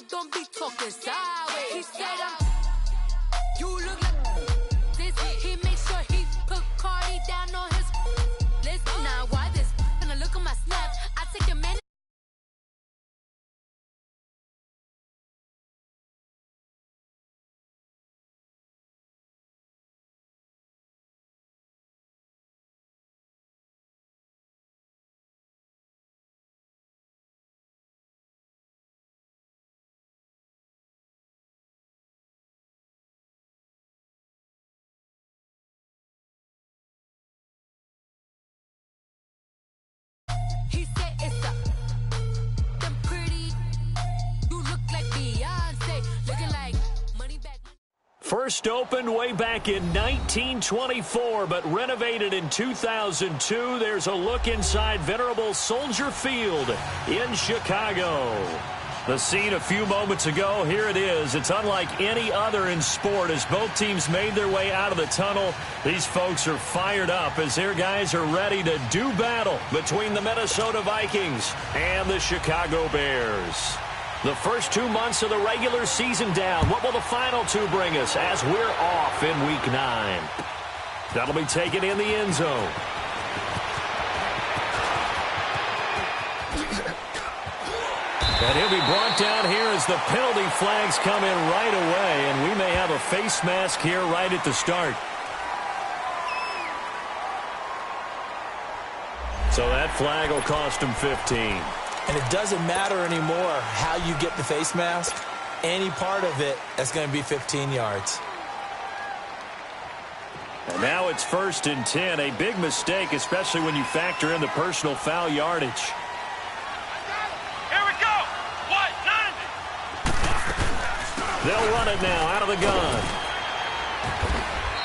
don't be talking sideways. He said you look like this. He made sure he put Cardi down on his list. Now why this? When I look at my snap, I take a minute. He said it's them pretty. You look like Beyonce, looking like money back. First opened way back in 1924, but renovated in 2002. There's a look inside venerable Soldier Field in Chicago. The scene a few moments ago, here it is. It's unlike any other in sport as both teams made their way out of the tunnel. These folks are fired up as their guys are ready to do battle between the Minnesota Vikings and the Chicago Bears. The first 2 months of the regular season down. What will the final two bring us as we're off in Week 9? That'll be taken in the end zone. And he'll be brought down here as the penalty flags come in right away, and we may have a face mask here right at the start. So that flag will cost him 15. And it doesn't matter anymore how you get the face mask. Any part of it is going to be 15 yards. And now it's 1st and 10. A big mistake, especially when you factor in the personal foul yardage. They'll run it now out of the gun.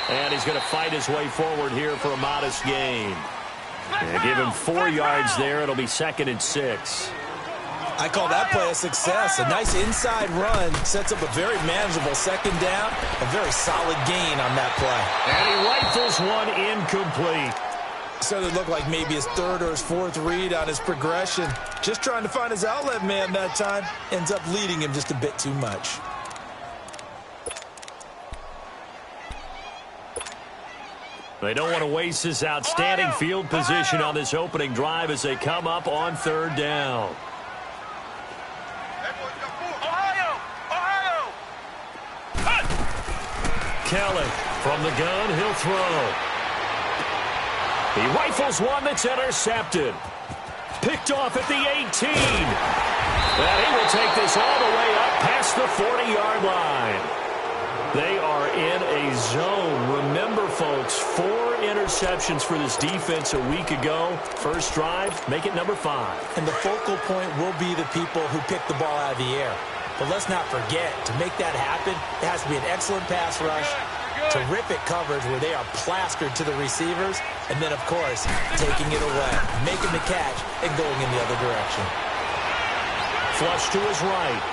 And he's going to fight his way forward here for a modest gain. And give him 4 yards there. It'll be 2nd and 6. I call that play a success. A nice inside run sets up a very manageable 2nd down. A very solid gain on that play. And he rifles one incomplete. Started to look like maybe his 3rd or his 4th read on his progression. Just trying to find his outlet man that time. Ends up leading him just a bit too much. They don't want to waste this outstanding field position on this opening drive as they come up on 3rd down. Kelly from the gun, he'll throw. He rifles one that's intercepted. Picked off at the 18. And he will take this all the way up past the 40-yard line. They are in a zone. Remember, folks, 4 interceptions for this defense a week ago. First drive, make it number 5. And the focal point will be the people who pick the ball out of the air. But let's not forget, to make that happen, it has to be an excellent pass rush, terrific coverage where they are plastered to the receivers, and then, of course, taking it away, making the catch, and going in the other direction. Flush to his right.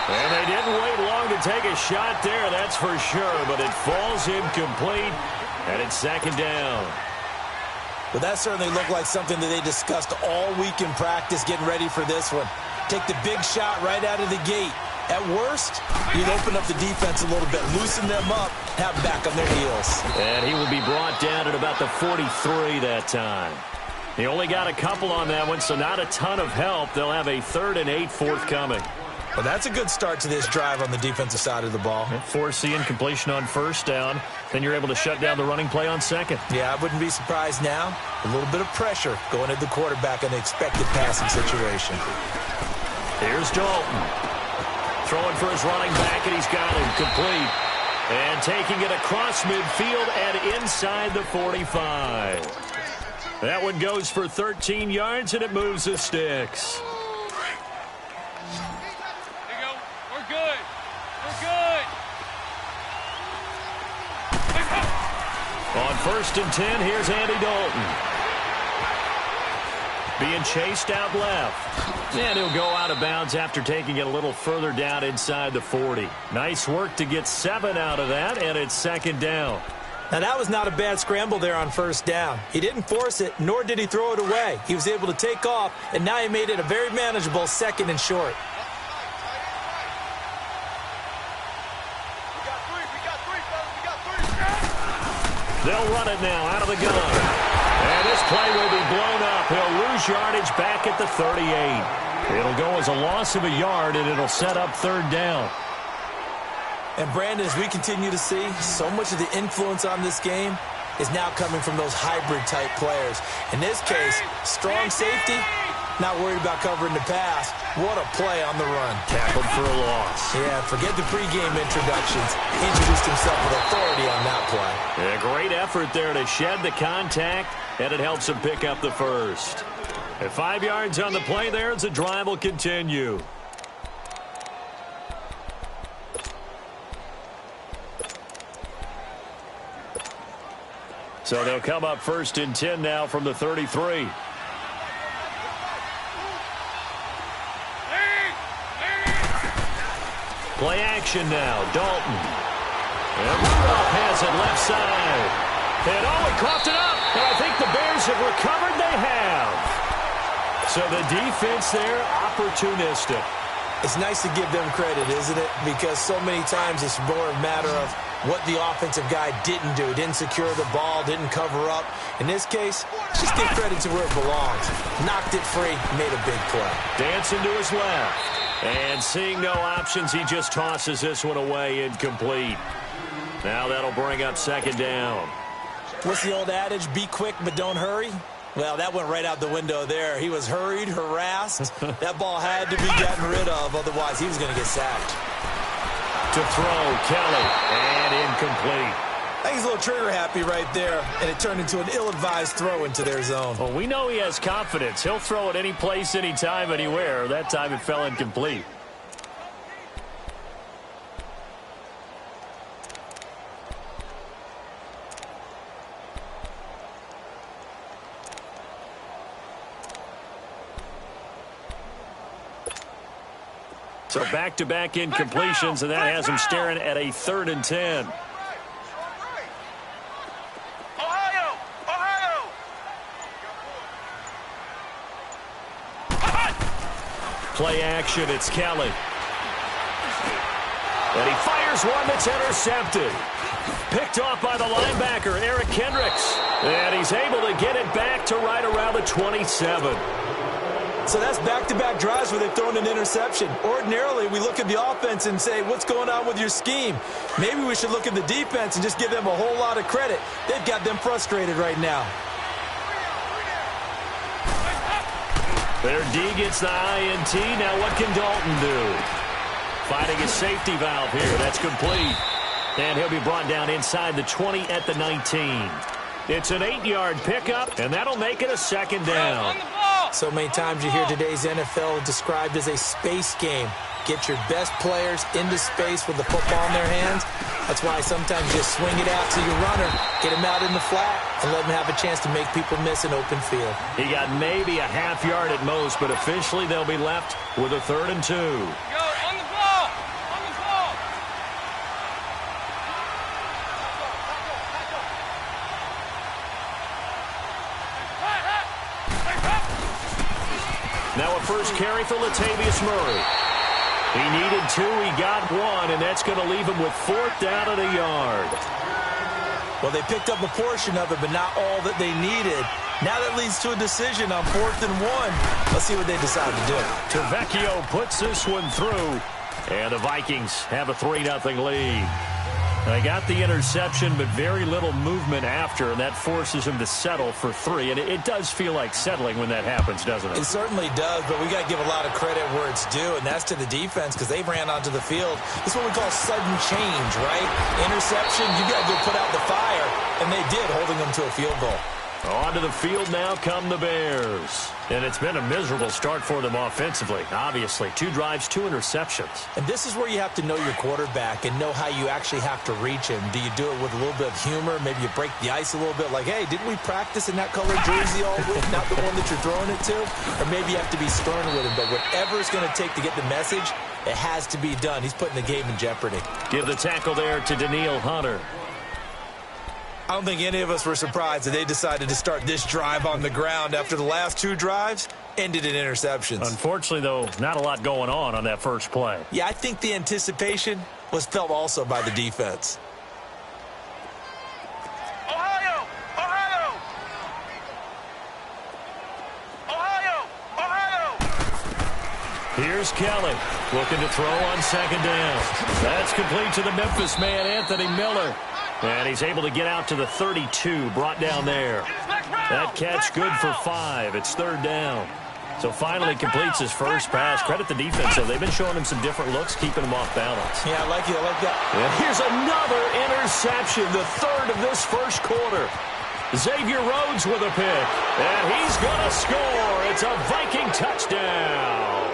And they didn't wait long to take a shot there, that's for sure, but it falls incomplete, and it's 2nd down. But that certainly looked like something that they discussed all week in practice getting ready for this one. Take the big shot right out of the gate. At worst, you'd open up the defense a little bit, loosen them up, have them back on their heels. And he will be brought down at about the 43 that time. He only got a couple on that one, so not a ton of help. They'll have a 3rd and 8 forthcoming. Well, that's a good start to this drive on the defensive side of the ball. Forcing completion on 1st down. Then you're able to shut down the running play on 2nd. Yeah, I wouldn't be surprised now. A little bit of pressure going at the quarterback in the expected passing situation. Here's Dalton. Throwing for his running back, and he's got him complete. And taking it across midfield and inside the 45. That one goes for 13 yards, and it moves the sticks. On 1st and 10, here's Andy Dalton. Being chased out left. And he'll go out of bounds after taking it a little further down inside the 40. Nice work to get 7 out of that, and it's 2nd down. Now, that was not a bad scramble there on first down. He didn't force it, nor did he throw it away. He was able to take off, and now he made it a very manageable 2nd and short. They'll run it now out of the gun. And this play will be blown up. He'll lose yardage back at the 38. It'll go as a loss of a yard, and it'll set up 3rd down. And, Brandon, as we continue to see, so much of the influence on this game is now coming from those hybrid-type players. In this case, strong safety, not worried about covering the pass. What a play on the run. Tackled for a loss. Yeah, forget the pregame introductions. He introduced himself with authority on that play. A great effort there to shed the contact, and it helps him pick up the first. At 5 yards on the play there, the drive will continue. So they'll come up 1st and 10 now from the 33. Play action now, Dalton. And Rudolph has it left side. And he coughed it up. And I think the Bears have recovered. They have. So the defense there, opportunistic. It's nice to give them credit, isn't it? Because so many times it's more a matter of what the offensive guy didn't do. Didn't secure the ball, didn't cover up. In this case, just give credit to where it belongs. Knocked it free, made a big play. Dancing to his left. And seeing no options, he just tosses this one away, incomplete. Now that'll bring up 2nd down. What's the old adage? Be quick, but don't hurry? Well, that went right out the window there. He was hurried, harassed. That ball had to be gotten rid of, otherwise he was going to get sacked. To throw, Kelly, and incomplete. I think he's a little trigger happy right there, and it turned into an ill-advised throw into their zone. Well, we know he has confidence. He'll throw it any place, anytime, anywhere. That time it fell incomplete. So back-to-back incompletions, and that has him staring at a 3rd and 10. Play action, it's Kelly. And he fires one that's intercepted. Picked off by the linebacker, Eric Kendricks. And he's able to get it back to right around the 27. So that's back-to-back drives where they've thrown an interception. Ordinarily, we look at the offense and say, what's going on with your scheme? Maybe we should look at the defense and just give them a whole lot of credit. They've got them frustrated right now. Their D gets the INT. Now what can Dalton do? Finding a safety valve here. That's complete. And he'll be brought down inside the 20 at the 19. It's an 8-yard pickup, and that'll make it a 2nd down. So many times you hear today's NFL described as a space game. Get your best players into space with the football in their hands. That's why sometimes you just swing it out to your runner, get him out in the flat, and let him have a chance to make people miss an open field. He got maybe a half yard at most, but officially they'll be left with a 3rd and 2. Go, on the ball! On the ball! Now a first carry for Latavius Murray. He needed 2, he got 1, and that's going to leave him with 4th down and a yard. Well, they picked up a portion of it, but not all that they needed. Now that leads to a decision on 4th and 1. Let's see what they decide to do. Tavecchio puts this one through, and the Vikings have a 3-0 lead. They got the interception, but very little movement after, and that forces him to settle for 3. And it does feel like settling when that happens, doesn't it? It certainly does, but we got to give a lot of credit where it's due, and that's to the defense because they ran onto the field. This is what we call sudden change, right? Interception, you got to go put out the fire, and they did, holding them to a field goal. Onto the field now come the Bears. And it's been a miserable start for them offensively. Obviously, 2 drives, 2 interceptions. And this is where you have to know your quarterback and know how you actually have to reach him. Do you do it with a little bit of humor? Maybe you break the ice a little bit like, hey, didn't we practice in that colored jersey all week? Not the one that you're throwing it to? Or maybe you have to be stern with him. But whatever it's going to take to get the message, it has to be done. He's putting the game in jeopardy. Give the tackle there to Daniil Hunter. I don't think any of us were surprised that they decided to start this drive on the ground after the last 2 drives ended in interceptions. Unfortunately, though, not a lot going on that first play. Yeah, I think the anticipation was felt also by the defense. Ohio! Ohio! Ohio! Ohio! Here's Kelly looking to throw on second down. That's complete to the Memphis man, Anthony Miller. And he's able to get out to the 32, brought down there. That catch good for 5. It's third down. So finally completes his first pass. Credit the defense, though. They've been showing him some different looks, keeping him off balance. Yeah, I like it. I like that. And here's another interception, the third of this first quarter. Xavier Rhodes with a pick, and he's going to score. It's a Viking touchdown.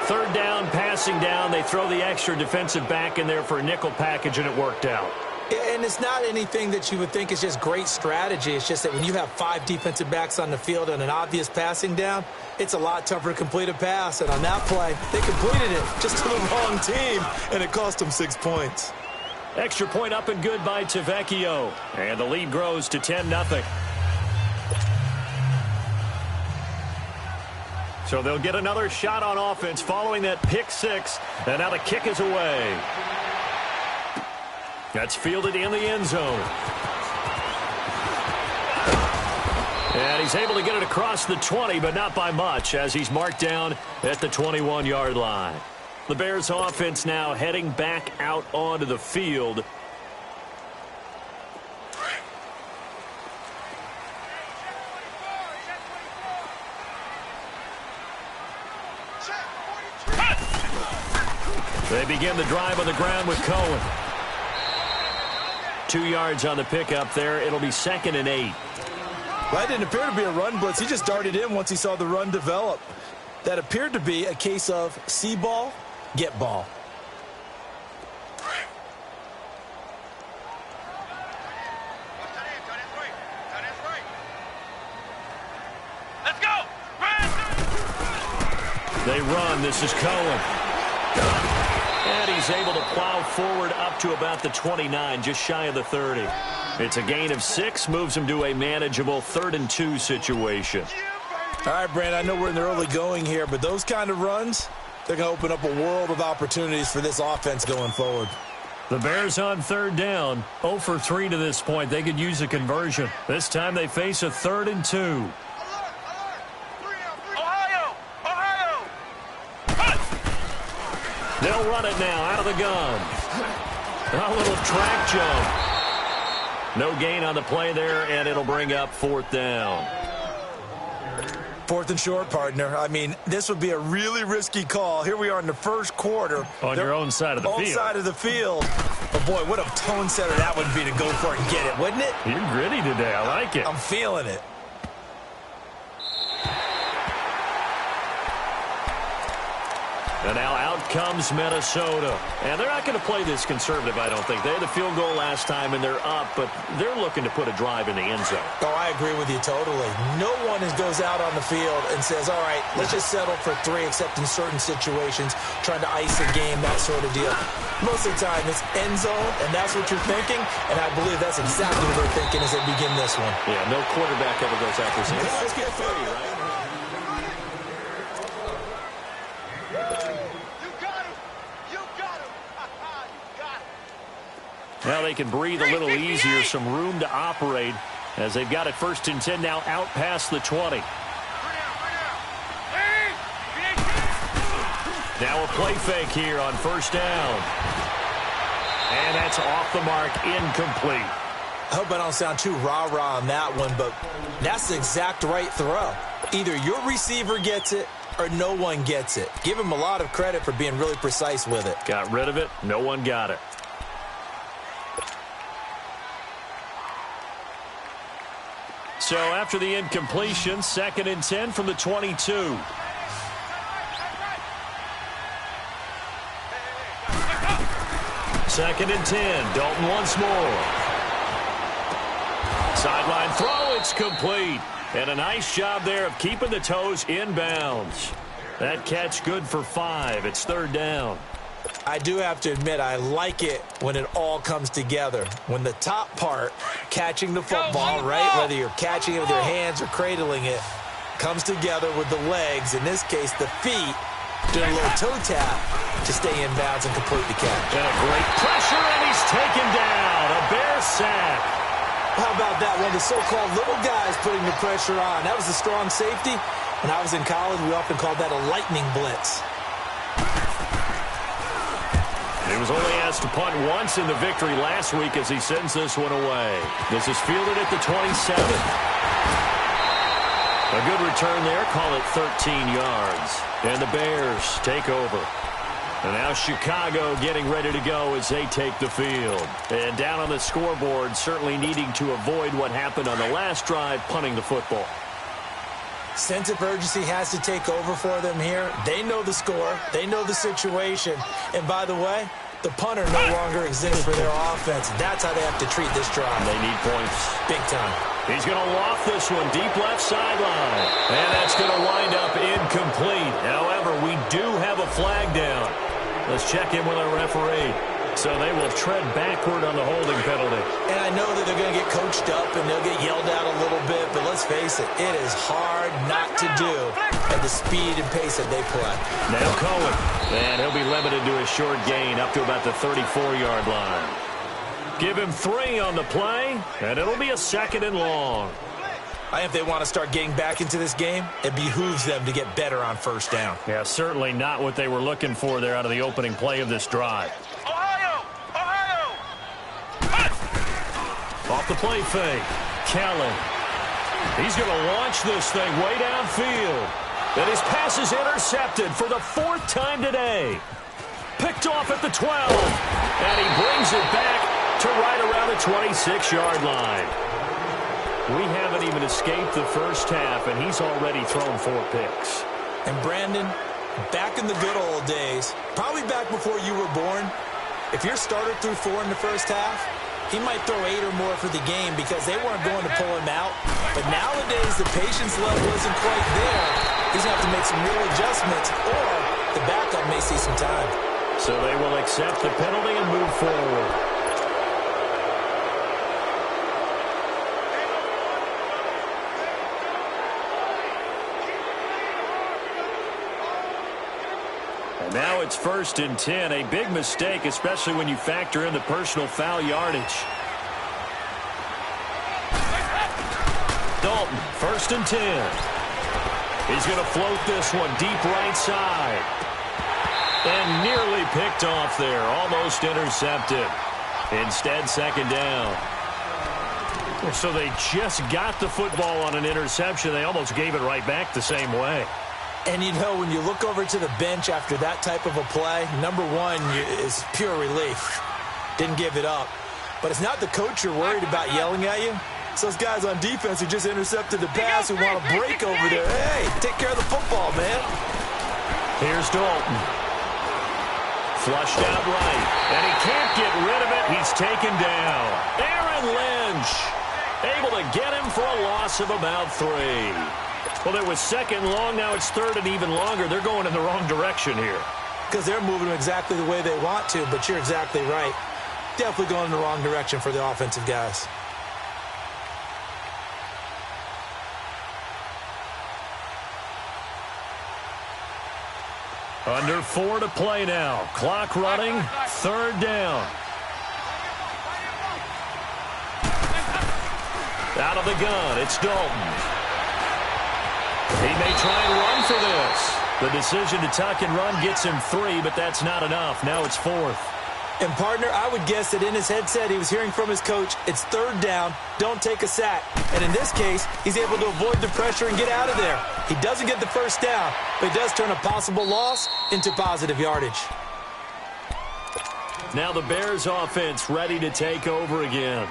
Third down, passing down. They throw the extra defensive back in there for a nickel package, and it worked out. And it's not anything that you would think is just great strategy. It's just that when you have 5 defensive backs on the field and an obvious passing down, it's a lot tougher to complete a pass. And on that play, they completed it just to the wrong team, and it cost them 6 points. Extra point up and good by Tavecchio. And the lead grows to 10-0. So they'll get another shot on offense following that pick 6. And now the kick is away. That's fielded in the end zone. And he's able to get it across the 20, but not by much, as he's marked down at the 21-yard line. The Bears offense now heading back out onto the field. They begin the drive on the ground with Cohen. 2 yards on the pickup there. It'll be 2nd and 8. That didn't appear to be a run blitz. He just darted in once he saw the run develop. That appeared to be a case of see ball, get ball. Let's go! They run. This is Cohen. And he's able to plow forward up to about the 29, just shy of the 30. It's a gain of 6, moves him to a manageable 3rd and 2 situation. All right, Brand, I know we're in the early going here, but those kind of runs, they're going to open up a world of opportunities for this offense going forward. The Bears on 3rd down, 0 for 3 to this point. They could use a conversion. This time they face a 3rd and 2. They'll run it now out of the gun. A little track jump. No gain on the play there, and it'll bring up 4th down. 4th and short, partner. I mean, this would be a really risky call. Here we are in the first quarter. On your own side of the field. Own side of the field. But, boy, what a tone setter that would be to go for it and get it, wouldn't it? You're gritty today. I like it. I'm feeling it. And now out comes Minnesota. And they're not going to play this conservative, I don't think. They had the field goal last time, and they're up, but they're looking to put a drive in the end zone. Oh, I agree with you totally. No one goes out on the field and says, all right, let's just settle for 3, except in certain situations, trying to ice a game, that sort of deal. Most of the time, it's end zone, and that's what you're thinking, and I believe that's exactly what they're thinking as they begin this one. Yeah, no quarterback ever goes out there saying, let's get 3, right? Now they can breathe a little easier, some room to operate as they've got it 1st and 10 now out past the 20. Now a play fake here on 1st down. And that's off the mark, incomplete. I hope I don't sound too rah-rah on that one, but that's the exact right throw. Either your receiver gets it or no one gets it. Give him a lot of credit for being really precise with it. Got rid of it. No one got it. So after the incompletion, 2nd and 10 from the 22. 2nd and 10. Dalton once more. Sideline throw. It's complete. And a nice job there of keeping the toes in bounds. That catch good for 5. It's 3rd down. I do have to admit, I like it when it all comes together. When the top part, catching the football, right, whether you're catching it with your hands or cradling it, comes together with the legs, in this case the feet, doing a little toe tap to stay in bounds and complete the catch. And a great pressure, and he's taken down. A Bear sack. How about that? One of the so-called little guys putting the pressure on. That was a strong safety. When I was in college, we often called that a lightning blitz. He was only asked to punt once in the victory last week as he sends this one away. This is fielded at the 27. A good return there. Call it 13 yards. And the Bears take over. And now Chicago getting ready to go as they take the field. And down on the scoreboard, certainly needing to avoid what happened on the last drive, punting the football. Sense of urgency has to take over for them here. They know the score. They know the situation. And by the way, the punter no longer exists for their offense. That's how they have to treat this drive. They need points. Big time. He's going to loft this one deep left sideline. And that's going to wind up incomplete. However, we do have a flag down. Let's check in with our referee. So they will tread backward on the holding penalty. And I know that they're going to get coached up and they'll get yelled at a little bit, but let's face it, it is hard not to do at the speed and pace that they play. Now Cohen, and he'll be limited to a short gain up to about the 34-yard line. Give him 3 on the play, and it'll be a 2nd and long. If they want to start getting back into this game, it behooves them to get better on first down. Yeah, certainly not what they were looking for there out of the opening play of this drive. Off the play fake, Kellen. He's going to launch this thing way downfield. And his pass is intercepted for the 4th time today. Picked off at the 12. And he brings it back to right around the 26-yard line. We haven't even escaped the first half, and he's already thrown 4 picks. And Brandon, back in the good old days, probably back before you were born, if your starter threw 4 in the first half, he might throw 8 or more for the game because they weren't going to pull him out. But nowadays, the patience level isn't quite there. He's going to have to make some real adjustments, or the backup may see some time. So they will accept the penalty and move forward. And now it's 1st and 10. A big mistake, especially when you factor in the personal foul yardage. Dalton, 1st and 10. He's going to float this one deep right side. And nearly picked off there. Almost intercepted. Instead, 2nd down. So they just got the football on an interception. They almost gave it right back the same way. And, you know, when you look over to the bench after that type of a play, number one is pure relief. Didn't give it up. But it's not the coach you're worried about yelling at you. It's those guys on defense who just intercepted the pass who want to break over there. Hey, take care of the football, man. Here's Dalton. Flushed out right. And he can't get rid of it. He's taken down. Aaron Lynch able to get him for a loss of about 3. Well, it was 2nd long. Now it's 3rd and even longer. They're going in the wrong direction here. Because they're moving exactly the way they want to, but you're exactly right. Definitely going in the wrong direction for the offensive guys. Under 4 to play now. Clock running. 3rd down. Out of the gun, it's Dalton. He may try and run for this. The decision to tuck and run gets him 3, but that's not enough. Now it's 4th. And, partner, I would guess that in his headset he was hearing from his coach, it's 3rd down, don't take a sack. And in this case, he's able to avoid the pressure and get out of there. He doesn't get the 1st down, but he does turn a possible loss into positive yardage. Now the Bears offense ready to take over again.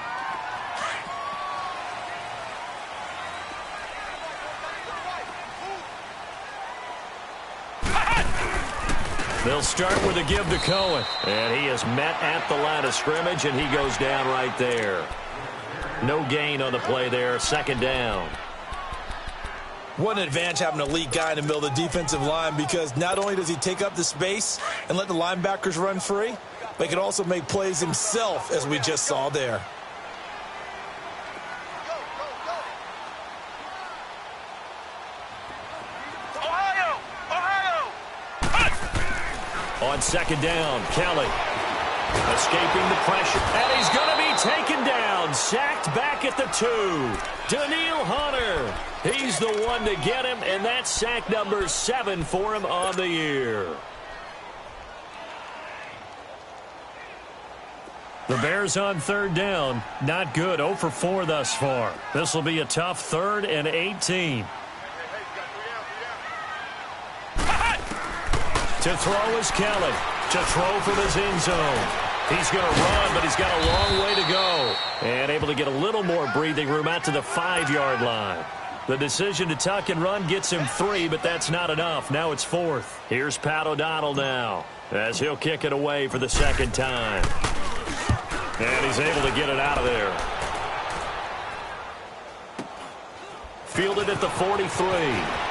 They'll start with a give to Cohen. And he is met at the line of scrimmage, and he goes down right there. No gain on the play there. 2nd down. What an advantage having an elite guy in the middle of the defensive line, because not only does he take up the space and let the linebackers run free, but he can also make plays himself, as we just saw there. On second down, Kelly escaping the pressure, and he's going to be taken down, sacked back at the 2. Daniil Hunter, he's the one to get him, and that's sack number 7 for him on the year. The Bears on third down, not good, 0 for 4 thus far. This will be a tough 3rd and 18. To throw is Kelly. To throw from his end zone. He's going to run, but he's got a long way to go. And able to get a little more breathing room out to the 5-yard line. The decision to tuck and run gets him 3, but that's not enough. Now it's 4th. Here's Pat O'Donnell now, as he'll kick it away for the 2nd time. And he's able to get it out of there. Fielded at the 43.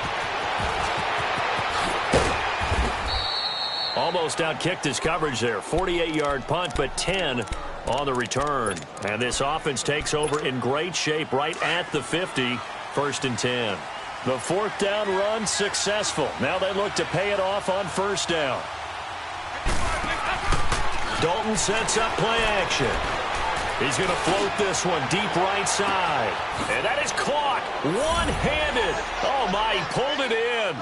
Almost outkicked his coverage there. 48-yard punt, but 10 on the return. And this offense takes over in great shape right at the 50, 1st and 10. The 4th down run successful. Now they look to pay it off on 1st down. Dalton sets up play action. He's going to float this one deep right side. And that is caught one-handed. Oh, my, he pulled it in.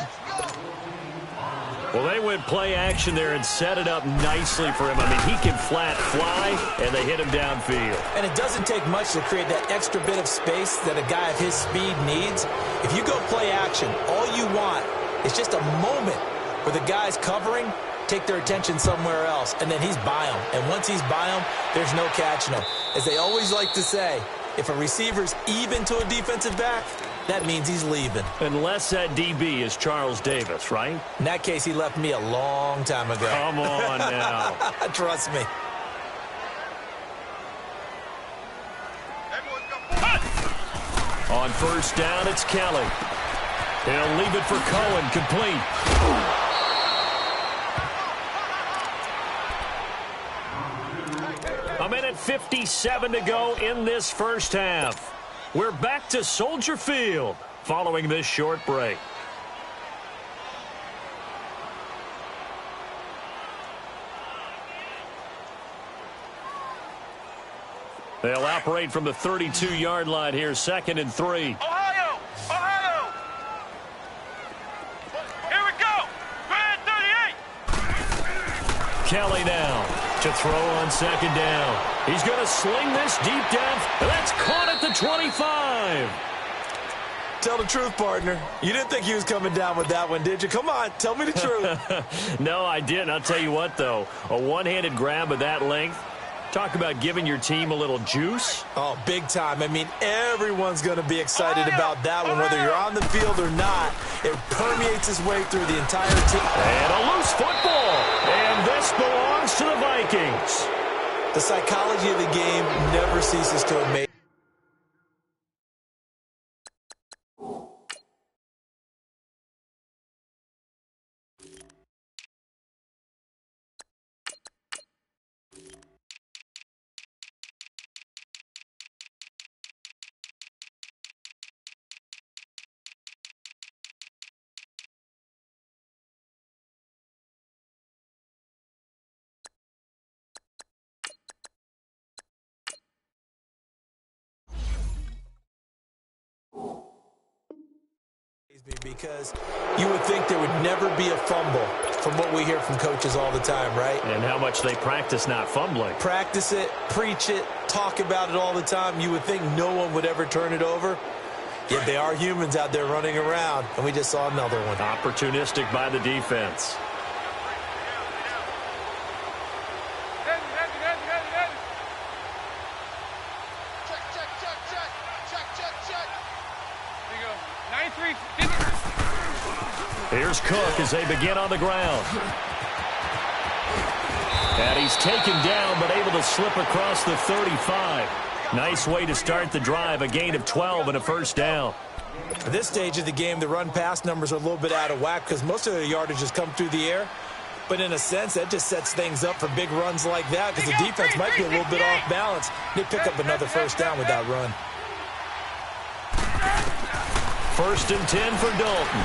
Well, they went play action there and set it up nicely for him. I mean, he can flat fly, and they hit him downfield. And it doesn't take much to create that extra bit of space that a guy of his speed needs. If you go play action, all you want is just a moment where the guy's covering, take their attention somewhere else, and then he's by him. And once he's by him, there's no catching him. As they always like to say, if a receiver's even to a defensive back, that means he's leaving. Unless that DB is Charles Davis, right? In that case, he left me a long time ago. Come on now. Trust me. On 1st down, it's Kelly. He'll leave it for Cohen, complete. A minute 57 to go in this 1st half. We're back to Soldier Field following this short break. They'll operate from the 32-yard line here, 2nd and 3. Ohio! Ohio! Here we go! Grand 38! Kelly now to throw on 2nd down. He's going to sling this deep down. That's caught at the 25. Tell the truth, partner. You didn't think he was coming down with that one, did you? Come on, tell me the truth. No, I didn't. I'll tell you what, though. A one-handed grab of that length. Talk about giving your team a little juice. Oh, big time. I mean, everyone's going to be excited about that one, whether you're on the field or not. It permeates its way through the entire team. And a loose football. And this belongs to the Vikings. The psychology of the game never ceases to amaze. Because you would think there would never be a fumble from what we hear from coaches all the time, right? And how much they practice not fumbling. Practice it, preach it, talk about it all the time. You would think no one would ever turn it over. Yet they are humans out there running around, and we just saw another one. Opportunistic by the defense. Here's Cook as they begin on the ground. And he's taken down, but able to slip across the 35. Nice way to start the drive, a gain of 12 and a 1st down. At this stage of the game, the run-pass numbers are a little bit out of whack because most of their yardage has come through the air. But in a sense, that just sets things up for big runs like that because the defense might be a little bit off balance. They pick up another first down with that run. 1st and 10 for Dalton.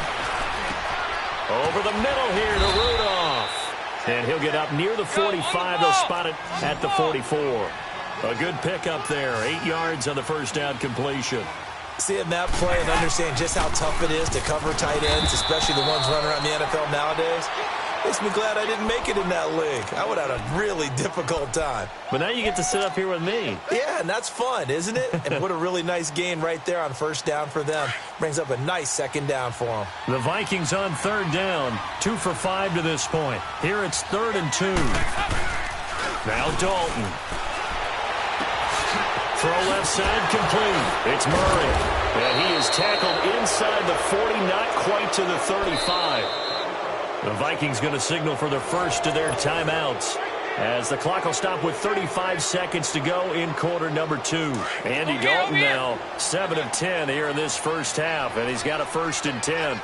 Over the middle here to Rudolph. And he'll get up near the 45. They'll spot it at the 44. A good pickup there. 8 yards on the first down completion. Seeing that play and understand just how tough it is to cover tight ends, especially the ones running around the NFL nowadays, makes me glad I didn't make it in that league. I would have had a really difficult time. But now you get to sit up here with me. Yeah, and that's fun, isn't it? And what a really nice gain right there on first down for them. Brings up a nice second down for them. The Vikings on 3rd down. 2 for 5 to this point. Here it's 3rd and 2. Now Dalton. Throw left side complete. It's Murray. And he is tackled inside the 40, not quite to the 35. The Vikings going to signal for the first of their timeouts as the clock will stop with 35 seconds to go in quarter number 2. Andy Dalton now 7 of 10 here in this first half, and he's got a 1st and 10.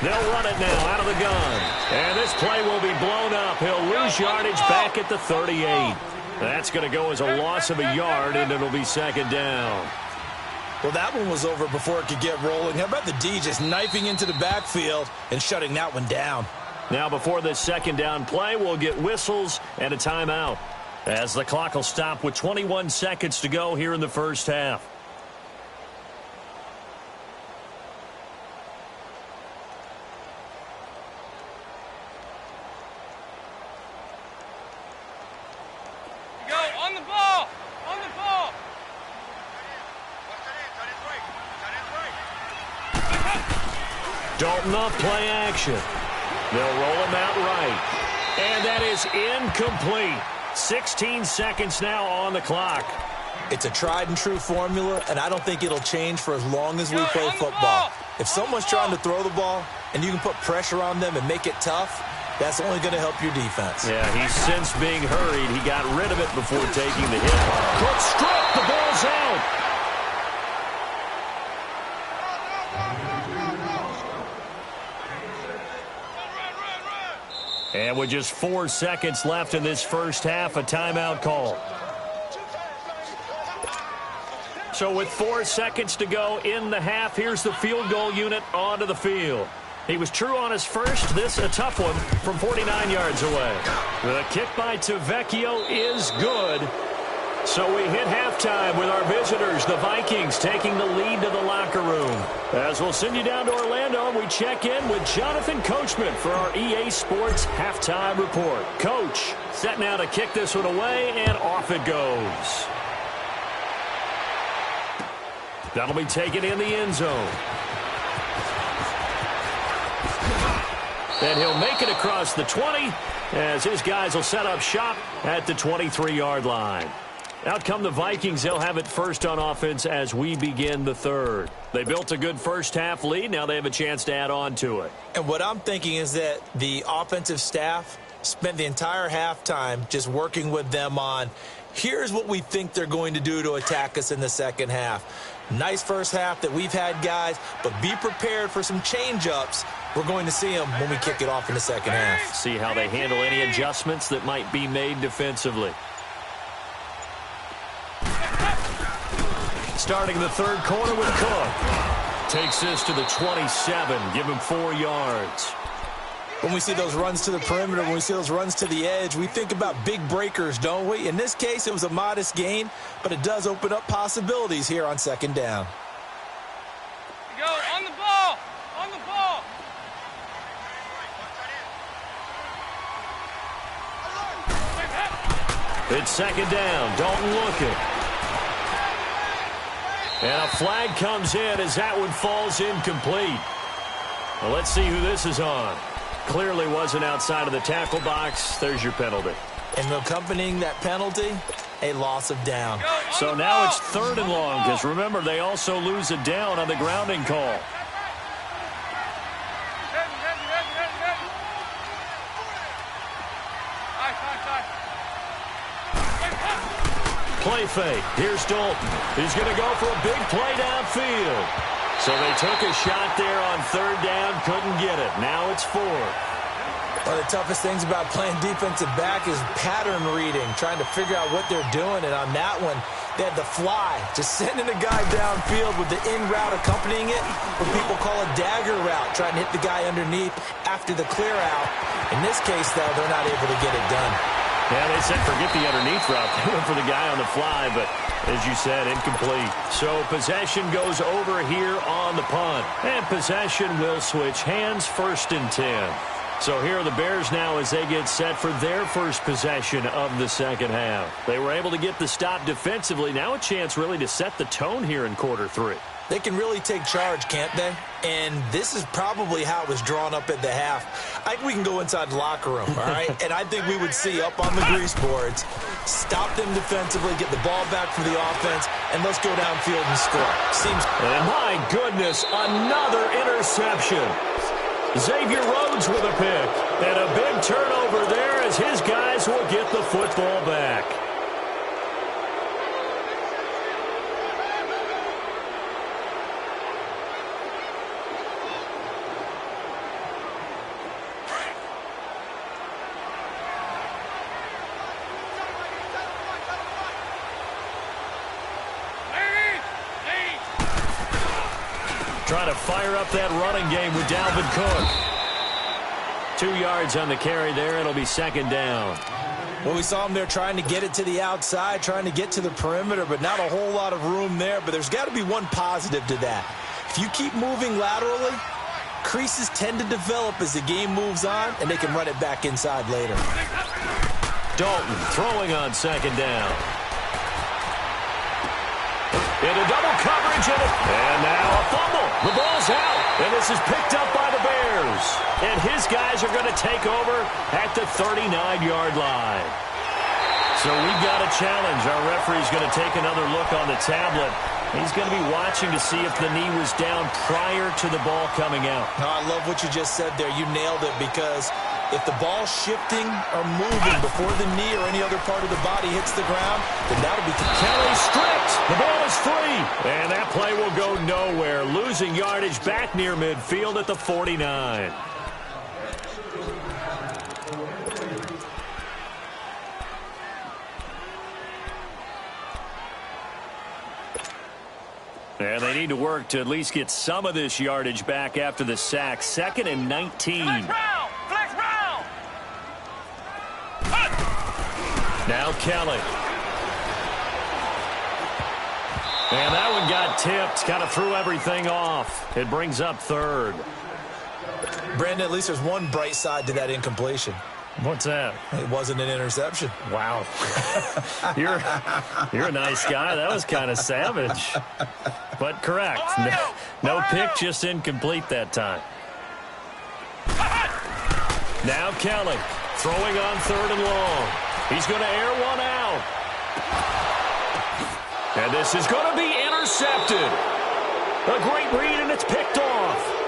They'll run it now out of the gun. And this play will be blown up. He'll lose yardage back at the 38. That's going to go as a loss of a yard, and it'll be 2nd down. Well, that one was over before it could get rolling. How about the D just knifing into the backfield and shutting that one down? Now, before this 2nd down play, we'll get whistles and a timeout as the clock will stop with 21 seconds to go here in the first half. On the ball! On the ball! Dalton off play action. They'll roll him out right. And that is incomplete. 16 seconds now on the clock. It's a tried and true formula, and I don't think it'll change for as long as we play football. If someone's trying to throw the ball and you can put pressure on them and make it tough, that's only going to help your defense. Yeah, he's since being hurried. He got rid of it before taking the hit. Quick strip. The ball's out. And with just 4 seconds left in this first half, a timeout call. So with 4 seconds to go in the half, here's the field goal unit onto the field. He was true on his first. This a tough one from 49 yards away. The kick by Tavecchio is good. So we hit halftime with our visitors, the Vikings, taking the lead to the locker room. As we'll send you down to Orlando, we check in with Jonathan Coachman for our EA Sports Halftime Report. Coach, set now to kick this one away, and off it goes. That'll be taken in the end zone. And he'll make it across the 20 as his guys will set up shop at the 23-yard line. Out come the Vikings. They'll have it first on offense as we begin the third. They built a good first half lead. Now they have a chance to add on to it. And what I'm thinking is that the offensive staff spent the entire halftime just working with them on, here's what we think they're going to do to attack us in the second half. Nice first half that we've had, guys, but be prepared for some change-ups. We're going to see them when we kick it off in the second half. See how they handle any adjustments that might be made defensively. Starting the third quarter with Cook. Takes this to the 27. Give him 4 yards. When we see those runs to the perimeter, when we see those runs to the edge, we think about big breakers, don't we? In this case, it was a modest gain, but it does open up possibilities here on second down. Go on the ball! On the ball! It's second down. Dalton looking. And a flag comes in as that one falls incomplete. Well, let's see who this is on. Clearly wasn't outside of the tackle box. There's your penalty. And accompanying that penalty, a loss of down. So now it's third and long because, remember, they also lose a down on the grounding call. Play fake. Here's Dalton. He's going to go for a big play downfield. So they took a shot there on third down, couldn't get it. Now it's fourth. One of the toughest things about playing defensive back is pattern reading, trying to figure out what they're doing. And on that one, they had the fly, just sending a guy downfield with the in route accompanying it, what people call a dagger route, trying to hit the guy underneath after the clear out. In this case, though, they're not able to get it done. Yeah, they said forget the underneath route. They went for the guy on the fly, but as you said, incomplete. So possession goes over here on the punt. And possession will switch hands, 1st and 10. So here are the Bears now as they get set for their first possession of the second half. They were able to get the stop defensively. Now a chance really to set the tone here in quarter 3. They can really take charge, can't they? And this is probably how it was drawn up at the half. I think we can go inside the locker room, all right? And I think we would see up on the grease boards, stop them defensively, get the ball back for the offense, and let's go downfield and score. And my goodness, another interception. Xavier Rhodes with a pick. And a big turnover there as his guys will get the football back. Trying to fire up that running game with Dalvin Cook. 2 yards on the carry there. It'll be 2nd down. Well, we saw him there trying to get it to the outside, trying to get to the perimeter, but not a whole lot of room there. But there's got to be one positive to that. If you keep moving laterally, creases tend to develop as the game moves on, and they can run it back inside later. Dalton throwing on 2nd down. Into double coverage, and now a fumble. The ball's out, and this is picked up by the Bears. And his guys are going to take over at the 39-yard line. So we've got a challenge. Our referee's going to take another look on the tablet. He's going to be watching to see if the knee was down prior to the ball coming out. No, I love what you just said there. You nailed it, because if the ball's shifting or moving before the knee or any other part of the body hits the ground, then that'll be Kelly stripped. The ball is free. And that play will go nowhere. Losing yardage back near midfield at the 49. And they need to work to at least get some of this yardage back after the sack. 2nd and 19. Flex round. Now Kelly. And that one got tipped. Kind of threw everything off. It brings up 3rd. Brandon, at least there's one bright side to that incompletion. What's that? It wasn't an interception. Wow. You're a nice guy. That was kind of savage. But correct. No pick, just incomplete that time. Now Kelly throwing on 3rd and long. He's going to air one out. And this is going to be intercepted. A great read, and it's picked off.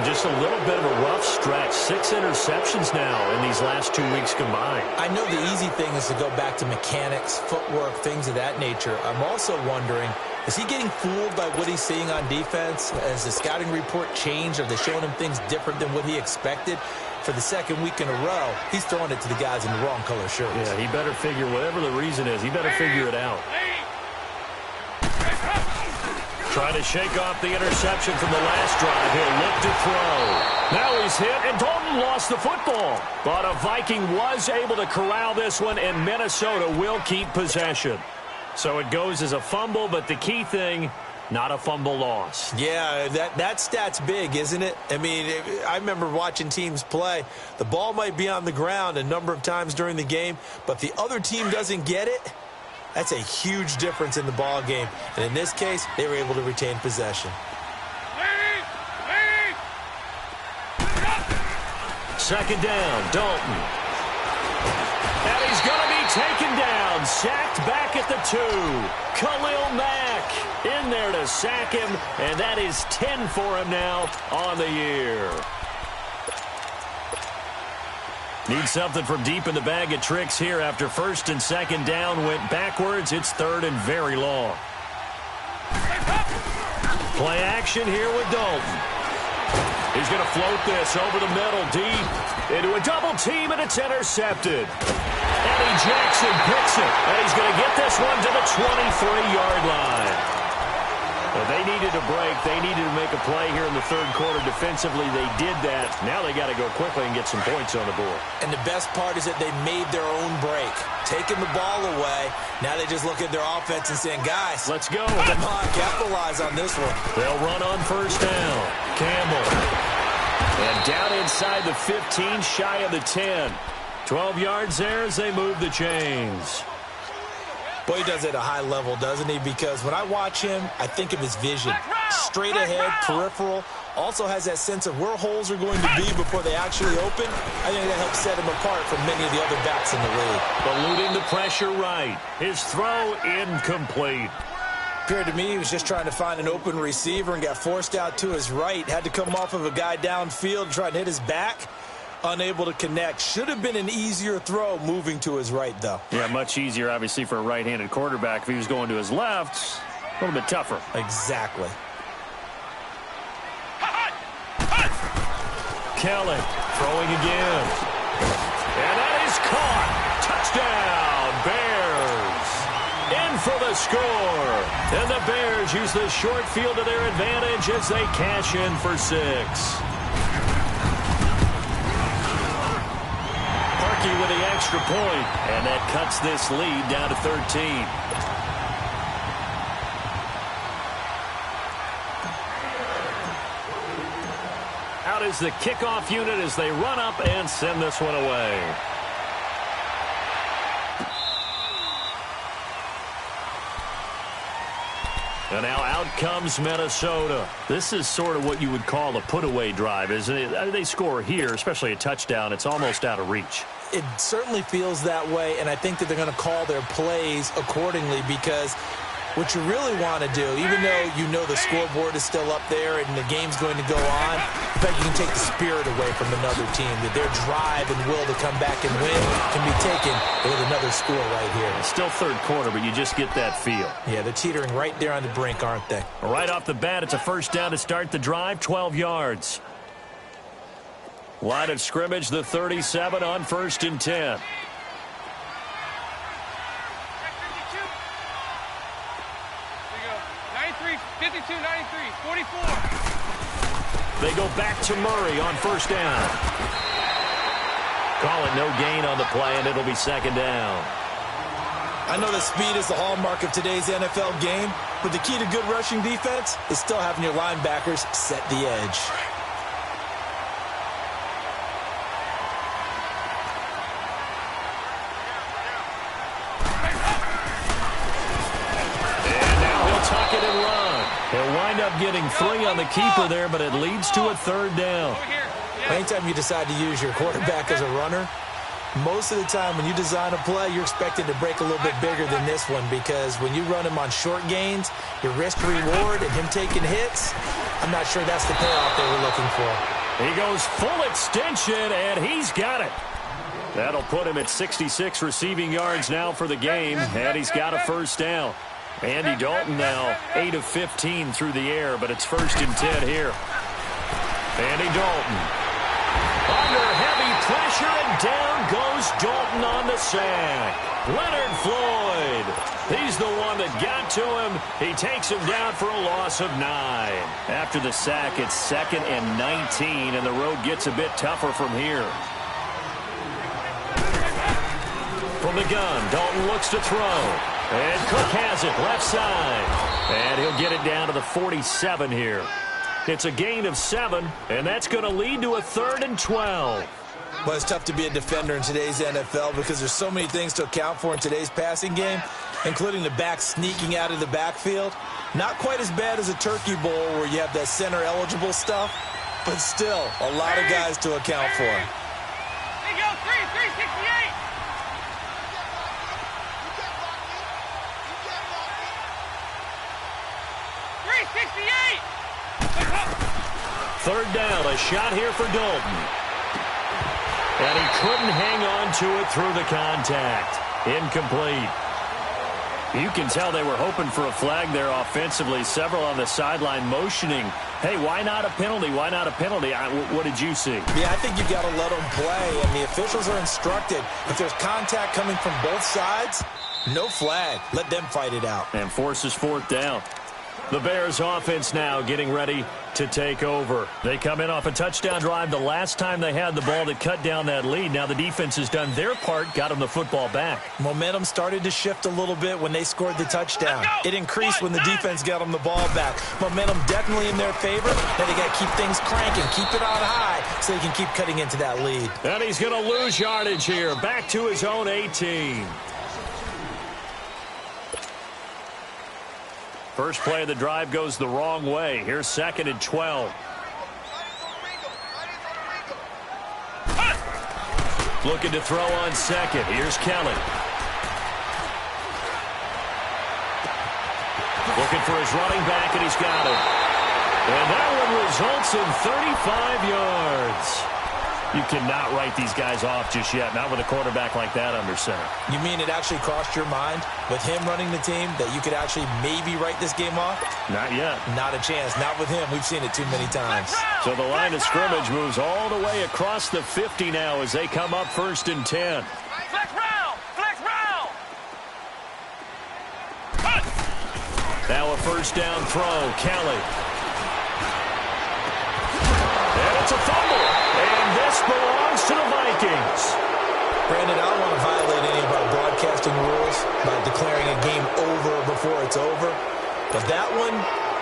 Just a little bit of a rough stretch. 6 interceptions now in these last 2 weeks combined. I know the easy thing is to go back to mechanics, footwork, things of that nature. I'm also wondering, is he getting fooled by what he's seeing on defense? Has the scouting report changed? Are they showing him things different than what he expected? For the 2nd week in a row, he's throwing it to the guys in the wrong color shirts. Yeah, he better figure, whatever the reason is, he better figure it out. Trying to shake off the interception from the last drive. He'll look to throw. Now he's hit, and Dalton lost the football. But a Viking was able to corral this one, and Minnesota will keep possession. So it goes as a fumble, but the key thing, not a fumble loss. Yeah, that stat's big, isn't it? I mean, I remember watching teams play. The ball might be on the ground a number of times during the game, but if the other team doesn't get it, that's a huge difference in the ball game. And in this case, they were able to retain possession. 2nd down, Dalton. And he's going to be taken down. Sacked back at the 2. Khalil Mack in there to sack him. And that is 10 for him now on the year. Need something from deep in the bag of tricks here after first and second down went backwards. It's third and very long. Play action here with Dalton. He's going to float this over the middle deep into a double team, and it's intercepted. Eddie Jackson picks it, and he's going to get this one to the 23-yard line. Well, they needed a break. They needed to make a play here in the third quarter. Defensively, they did that. Now they got to go quickly and get some points on the board. And the best part is that they made their own break. Taking the ball away. Now they just look at their offense and saying, guys, let's go. Come on, capitalize on this one. They'll run on first down. Campbell. And down inside the 15, shy of the 10. 12 yards there as they move the chains. Boy, he does it at a high level, doesn't he? Because when I watch him, I think of his vision. Straight ahead, peripheral. Also has that sense of where holes are going to be before they actually open. I think that helps set him apart from many of the other backs in the league. Eluding the pressure right. His throw incomplete. Appeared to me he was just trying to find an open receiver and got forced out to his right. Had to come off of a guy downfield, try to hit his back. Unable to connect. Should have been an easier throw moving to his right, though. Yeah, much easier, obviously, for a right-handed quarterback. If he was going to his left, a little bit tougher. Exactly. Kelly throwing again. And that is caught. Touchdown, Bears. In for the score. And the Bears use the short field to their advantage as they cash in for 6. With the extra point, and that cuts this lead down to 13. Out is the kickoff unit as they run up and send this one away. And now out comes Minnesota. This is sort of what you would call a put-away drive, isn't it? They score here, especially a touchdown. It's almost out of reach. It certainly feels that way, and I think that they're going to call their plays accordingly because what you really want to do, even though you know the scoreboard is still up there and the game's going to go on, in fact, you can take the spirit away from another team, that their drive and will to come back and win can be taken with another score right here. It's still third quarter, but you just get that feel. Yeah, they're teetering right there on the brink, aren't they? Right off the bat, it's a first down to start the drive, 12 yards. Line of scrimmage, the 37 on first and 10. They go back to Murray on first down. Call it no gain on the play, and it'll be second down. I know that speed is the hallmark of today's NFL game, but the key to good rushing defense is still having your linebackers set the edge. He'll wind up getting 3 on the keeper there, but it leads to a third down. Anytime you decide to use your quarterback as a runner, most of the time when you design a play, you're expected to break a little bit bigger than this one because when you run him on short gains, your risk-reward and him taking hits, I'm not sure that's the payoff they were looking for. He goes full extension, and he's got it. That'll put him at 66 receiving yards now for the game, and he's got a first down. Andy Dalton now 8 of 15 through the air, but it's first and 10 here. Andy Dalton under heavy pressure, and down goes Dalton on the sack. Leonard Floyd, he's the one that got to him. He takes him down for a loss of 9. After the sack, it's 2nd and 19, and the road gets a bit tougher from here. From the gun, Dalton looks to throw. And Cook has it left side. And he'll get it down to the 47 here. It's a gain of 7, and that's going to lead to a 3rd and 12. Well, it's tough to be a defender in today's NFL because there's so many things to account for in today's passing game, including the back sneaking out of the backfield. Not quite as bad as a turkey bowl where you have that center-eligible stuff, but still a lot of guys to account for. There you go, 368. Third down, a shot here for Dalton. And he couldn't hang on to it through the contact. Incomplete. You can tell they were hoping for a flag there offensively. Several on the sideline motioning, hey, why not a penalty? Why not a penalty? What did you see? Yeah, I think you got to let them play, and the officials are instructed. If there's contact coming from both sides, no flag. Let them fight it out. And forces fourth down. The Bears offense now getting ready to take over. They come in off a touchdown drive the last time they had the ball that cut down that lead. Now the defense has done their part, got them the football back. Momentum started to shift a little bit when they scored the touchdown. It increased when the defense got them the ball back. Momentum definitely in their favor. Now they got to keep things cranking, keep it on high so they can keep cutting into that lead. And he's going to lose yardage here. Back to his own 18. First play of the drive goes the wrong way. Here's 2nd and 12. Looking to throw on second. Here's Kelly. Looking for his running back, and he's got it. And that one results in 35 yards. You cannot write these guys off just yet, not with a quarterback like that under center. You mean it actually crossed your mind with him running the team that you could actually maybe write this game off? Not yet. Not a chance. Not with him. We've seen it too many times. So the line of scrimmage moves all the way across the 50 now as they come up 1st and 10. Flex round! Flex round! Now a first down throw. Kelly. And it's a fumble. And this belongs to the Vikings. Brandon, I don't want to violate any of our broadcasting rules by declaring a game over before it's over. But that one,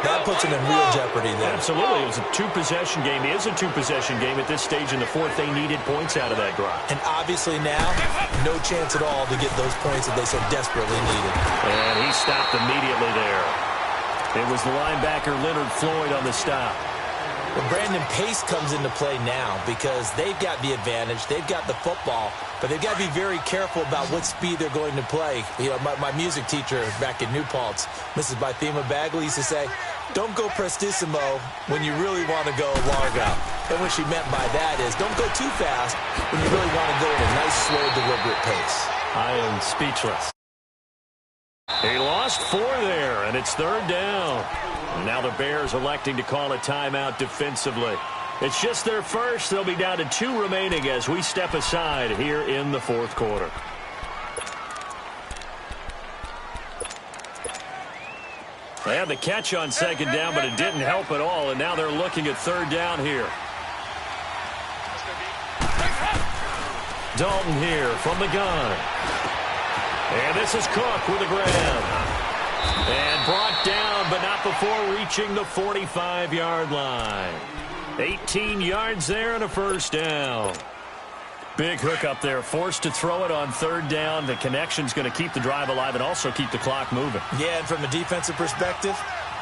that puts them in real jeopardy there. Absolutely. It was a two-possession game. It is a two-possession game at this stage in the fourth. They needed points out of that drive. And obviously now, no chance at all to get those points that they so desperately needed. And he stopped immediately there. It was the linebacker Leonard Floyd on the stop. Well, Brandon, pace comes into play now because they've got the advantage. They've got the football, but they've got to be very careful about what speed they're going to play. You know, my music teacher back in New Paltz, Mrs. Bythema Bagley, used to say, don't go prestissimo when you really want to go largo. And what she meant by that is don't go too fast when you really want to go at a nice, slow, deliberate pace. I am speechless. He lost 4 there, and it's 3rd down. Now the Bears electing to call a timeout defensively. It's just their first. They'll be down to 2 remaining as we step aside here in the 4th quarter. They had the catch on 2nd down, but it didn't help at all, and now they're looking at 3rd down here. Dalton here from the gun. And this is Cook with a grab. And brought down, but not before reaching the 45-yard line. 18 yards there and a first down. Big hook up there, forced to throw it on 3rd down. The connection's going to keep the drive alive and also keep the clock moving. Yeah, and from a defensive perspective,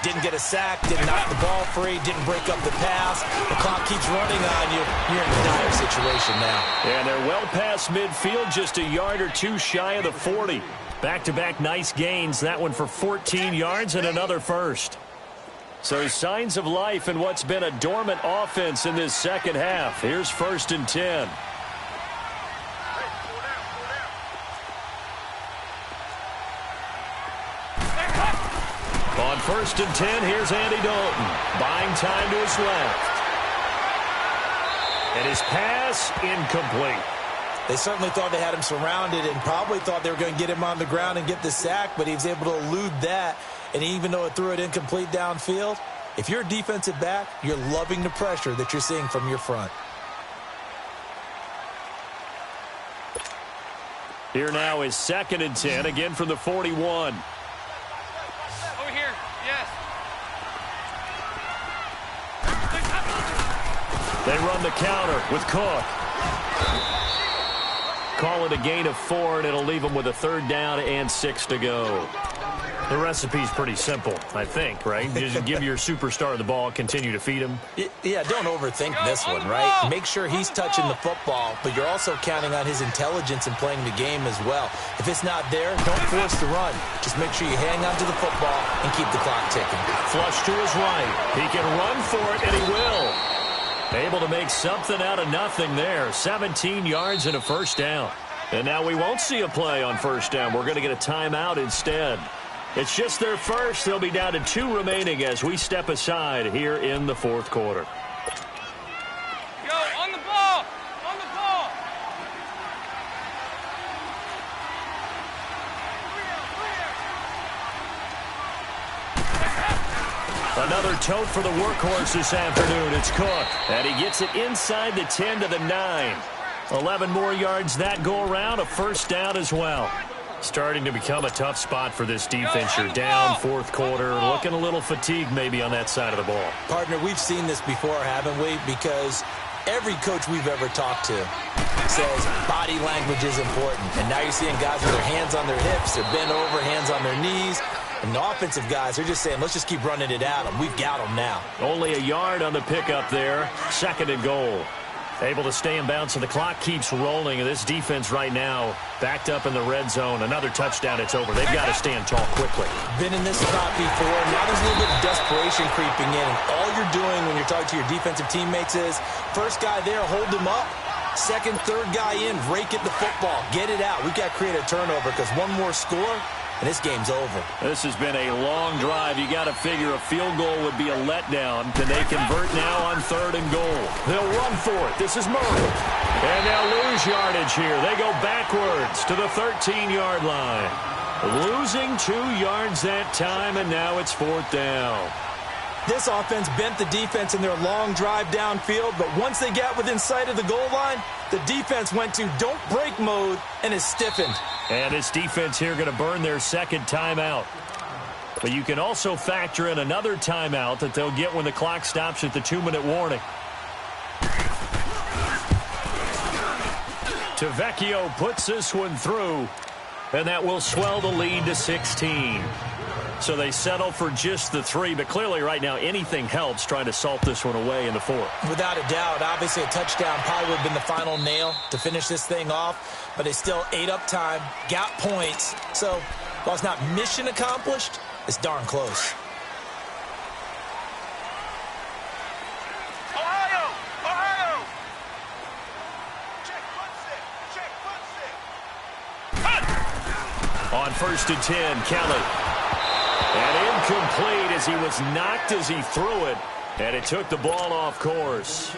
didn't get a sack, didn't knock the ball free, didn't break up the pass. The clock keeps running on you. You're in a dire situation now. And they're well past midfield, just a yard or 2 shy of the 40. Back-to-back nice gains. That one for 14 yards and another first. So signs of life in what's been a dormant offense in this second half. Here's 1st and 10. On 1st and 10, here's Andy Dalton. Buying time to his left. And his pass incomplete. They certainly thought they had him surrounded and probably thought they were going to get him on the ground and get the sack, but he was able to elude that. And even though it threw it incomplete downfield, if you're a defensive back, you're loving the pressure that you're seeing from your front. Here now is 2nd and 10, again from the 41. Over here, yes. They run the counter with Cook. Call it a gain of 4, and it'll leave them with a 3rd down and 6 to go. The recipe's pretty simple, I think, right? Just give your superstar the ball, continue to feed him. Yeah, don't overthink this one, right? Make sure he's touching the football, but you're also counting on his intelligence in playing the game as well. If it's not there, don't force the run. Just make sure you hang on to the football and keep the clock ticking. Flush to his right. He can run for it, and he will. Able to make something out of nothing there. 17 yards and a first down. And now we won't see a play on first down. We're going to get a timeout instead. It's just their first. They'll be down to 2 remaining as we step aside here in the fourth quarter. Go, on the ball! On the ball! Another tote for the workhorse this afternoon. It's Cook. And he gets it inside the 10 to the 9. 11 more yards that go around. A first down as well. Starting to become a tough spot for this defense. You're down fourth quarter. Looking a little fatigued maybe on that side of the ball. Partner, we've seen this before, haven't we? Because every coach we've ever talked to says body language is important. And now you're seeing guys with their hands on their hips. They're bent over, hands on their knees. And the offensive guys are just saying, let's just keep running it at them. We've got them now. Only a yard on the pickup there. 2nd and goal. Able to stay in bounds, and the clock keeps rolling. And this defense right now backed up in the red zone. Another touchdown, it's over. They've got to stand tall quickly. Been in this spot before. Now there's a little bit of desperation creeping in. And all you're doing when you're talking to your defensive teammates is, first guy there, hold him up. Second, third guy in, rake at the football. Get it out. We've got to create a turnover because one more score, and this game's over. This has been a long drive. You got to figure a field goal would be a letdown. Can they convert now on 3rd and goal? They'll run for it. This is Murray. And they'll lose yardage here. They go backwards to the 13-yard line. Losing 2 yards that time, and now it's 4th down. This offense bent the defense in their long drive downfield, but once they got within sight of the goal line, the defense went to don't break mode and is stiffened. And this defense here going to burn their 2nd timeout. But you can also factor in another timeout that they'll get when the clock stops at the 2-minute warning. Tavecchio puts this one through, and that will swell the lead to 16. So they settle for just the 3, but clearly right now anything helps trying to salt this one away in the 4th. Without a doubt, obviously a touchdown probably would have been the final nail to finish this thing off, but they still ate up time, got points. So while it's not mission accomplished, it's darn close. Ohio! Ohio! On 1st and 10, Kelly. And incomplete as he was knocked as he threw it. And it took the ball off course.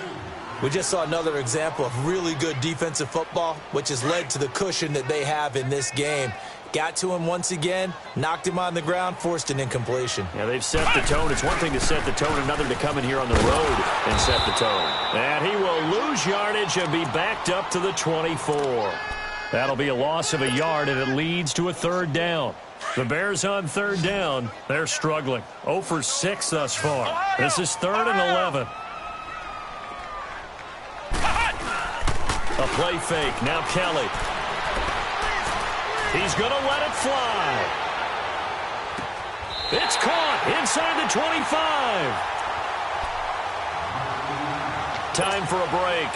We just saw another example of really good defensive football, which has led to the cushion that they have in this game. Got to him once again, knocked him on the ground, forced an incompletion. Yeah, they've set the tone. It's one thing to set the tone, another to come in here on the road and set the tone. And he will lose yardage and be backed up to the 24. That'll be a loss of a yard, and it leads to a 3rd down. The Bears on 3rd down. They're struggling. 0 for 6 thus far. This is 3rd and 11. A play fake. Now Kelly. He's going to let it fly. It's caught inside the 25. Time for a break.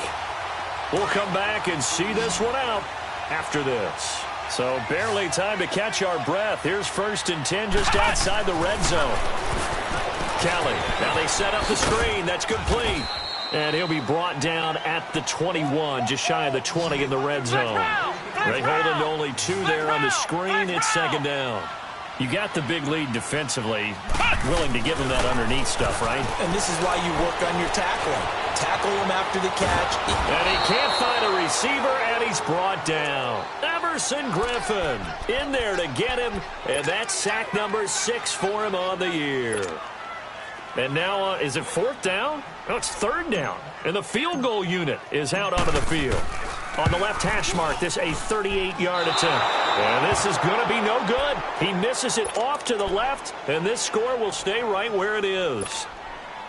We'll come back and see this one out after this. So barely time to catch our breath. Here's 1st and 10 just outside the red zone. Kelly. Now they set up the screen. That's complete. And he'll be brought down at the 21, just shy of the 20 in the red zone. They hold him to only 2 there on the screen. It's 2nd down. You got the big lead defensively, willing to give him that underneath stuff, right? And this is why you work on your tackling. Tackle him after the catch. And he can't find a receiver, and he's brought down. Emerson Griffin in there to get him, and that's sack number 6 for him on the year. And now, is it 4th down? No, it's 3rd down. And the field goal unit is out onto the field. On the left hash mark, this a 38-yard attempt. And this is going to be no good. He misses it off to the left, and this score will stay right where it is.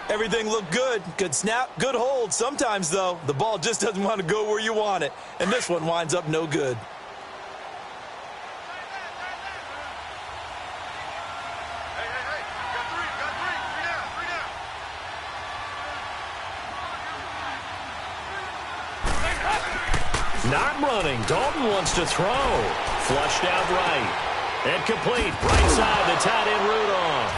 Everything looked good. Good snap, good hold. Sometimes, though, the ball just doesn't want to go where you want it. And this one winds up no good. Not running. Dalton wants to throw. Flushed out right. And complete. Right side, the tight end Rudolph.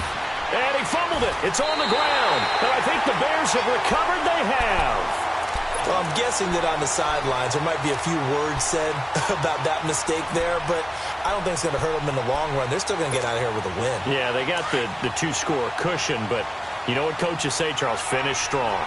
And he fumbled it. It's on the ground. And I think the Bears have recovered. They have. guessing that on the sidelines there might be a few words said about that mistake there, but I don't think it's going to hurt them in the long run. They're still going to get out of here with a win. Yeah, they got the two-score cushion, but you know what coaches say, Charles? Finish strong.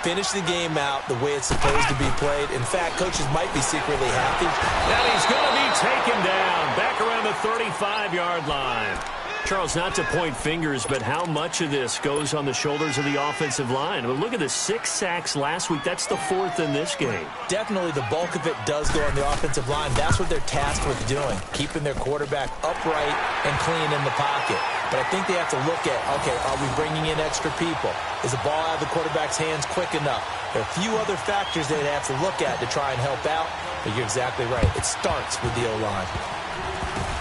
Finish the game out the way it's supposed to be played. In fact, coaches might be secretly happy. And he's going to be taken down back around the 35-yard line. Charles, not to point fingers, but how much of this goes on the shoulders of the offensive line? I mean, look at the 6 sacks last week. That's the 4th in this game. Definitely the bulk of it does go on the offensive line. That's what they're tasked with doing, keeping their quarterback upright and clean in the pocket. But I think they have to look at, okay, are we bringing in extra people? Is the ball out of the quarterback's hands quick enough? There are a few other factors they'd have to look at to try and help out, but you're exactly right. It starts with the O-line.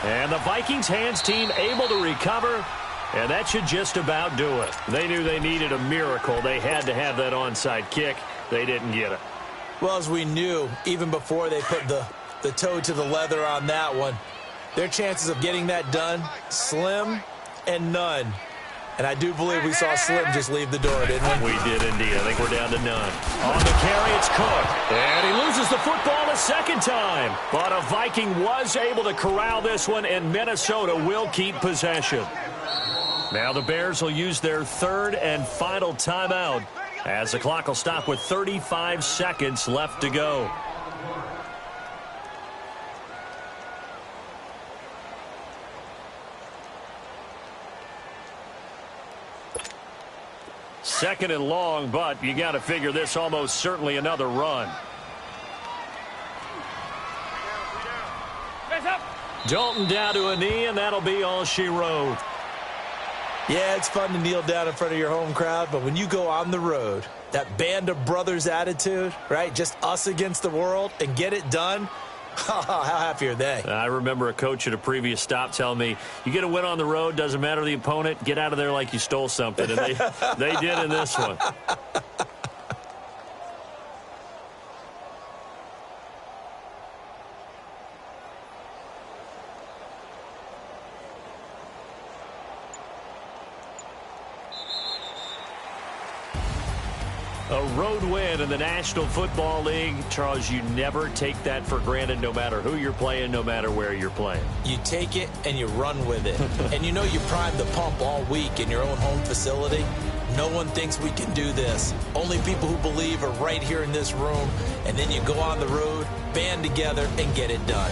And the Vikings hands team able to recover, and that should just about do it. They knew they needed a miracle. They had to have that onside kick. They didn't get it. Well, as we knew, even before they put the toe to the leather on that one, their chances of getting that done, slim and none. And I do believe we saw Slim just leave the door, didn't we? We did indeed. I think we're down to none. On the carry, it's Cook. And he loses the football a second time. But a Viking was able to corral this one, and Minnesota will keep possession. Now the Bears will use their 3rd and final timeout as the clock will stop with 35 seconds left to go. Second and long, but you got to figure this almost certainly another run. Dalton down to a knee, and that'll be all she wrote. Yeah, it's fun to kneel down in front of your home crowd, but when you go on the road, that band of brothers attitude, right, just us against the world, and get it done, how happy are they? I remember a coach at a previous stop telling me, you get a win on the road, doesn't matter the opponent, get out of there like you stole something. And they did in this one. A road win in the National Football League. Charles, you never take that for granted no matter who you're playing, no matter where you're playing. You take it and you run with it. And you know you primed the pump all week in your own home facility. No one thinks we can do this. Only people who believe are right here in this room. And then you go on the road, band together, and get it done.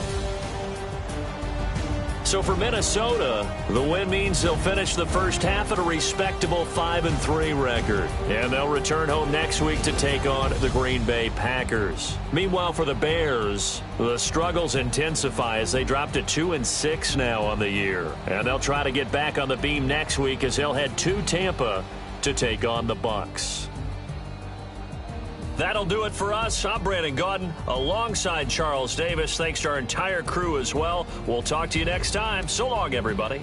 So for Minnesota, the win means they'll finish the first half at a respectable 5-3 record. And they'll return home next week to take on the Green Bay Packers. Meanwhile, for the Bears, the struggles intensify as they drop to 2-6 now on the year. And they'll try to get back on the beam next week as they'll head to Tampa to take on the Bucs. That'll do it for us. I'm Brandon Gaudin alongside Charles Davis. Thanks to our entire crew as well. We'll talk to you next time. So long, everybody.